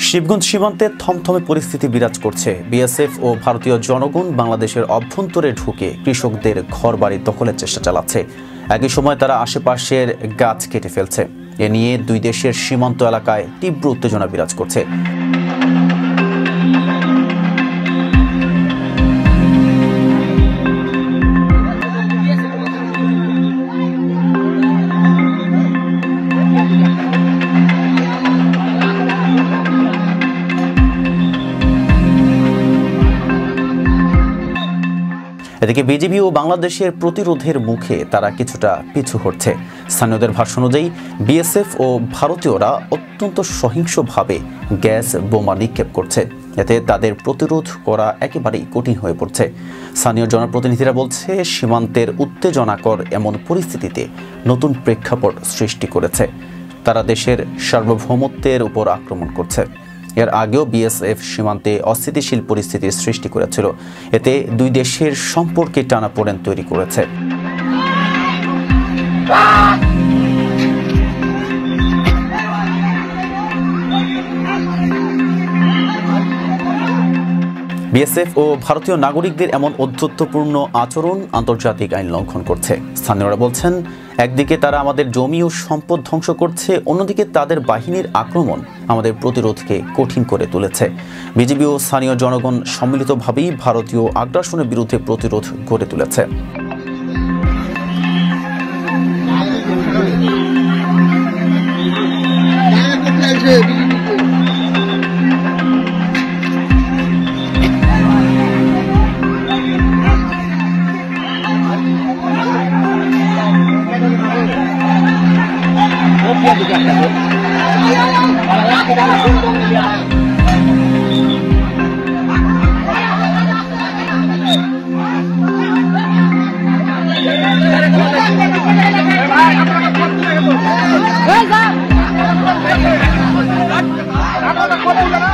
শিবগঞ্জ সীমান্তে থমথমে পরিস্থিতি বিরাজ করছে। বিএসএফ ও ভারতীয় জনগণ বাংলাদেশের অভ্যন্তরে ঢুকে কৃষকদের ঘরবাড়ি দখলের চেষ্টা চালাচ্ছে। একই সময় তারা আশেপাশের গাছ কেটে ফেলছে। এ নিয়ে দুই দেশের সীমান্ত এলাকায় তীব্র উত্তেজনা বিরাজ করছে। এদিকে বিজিবি ও বাংলাদেশের প্রতিরোধের মুখে তারা কিছুটা পিছু হটছে। স্থানীয়দের ভাষ্য অনুযায়ী বিএসএফ ও ভারতীয়রা অত্যন্ত সহিংসভাবে গ্যাস বোমা নিক্ষেপ করছে। এতে তাদের প্রতিরোধ করা একেবারেই কঠিন হয়ে পড়ছে। স্থানীয় জনপ্রতিনিধিরা বলছে, সীমান্তের উত্তেজনাকর এমন পরিস্থিতিতে নতুন প্রেক্ষাপট সৃষ্টি করেছে। তারা দেশের সার্বভৌমত্বের উপর আক্রমণ করছে। এর আগেও বিএসএফ সীমান্তে অস্থিতিশীল পরিস্থিতির সৃষ্টি করেছিল। এতে দুই দেশের সম্পর্কে টানাপোড়েন তৈরি করেছে। বিএসএফ ও ভারতীয় নাগরিকদের এমন ঔদ্ধত্যপূর্ণ আচরণ আন্তর্জাতিক আইন লঙ্ঘন করছে। স্থানীয়রা বলছেন, একদিকে তারা আমাদের জমি ও সম্পদ ধ্বংস করছে, অন্যদিকে তাদের বাহিনীর আক্রমণ আমাদের প্রতিরোধকে কঠিন করে তুলেছে। বিজিবি ও স্থানীয় জনগণ সম্মিলিতভাবেই ভারতীয় আগ্রাসনের বিরুদ্ধে প্রতিরোধ গড়ে তুলেছে। Hey,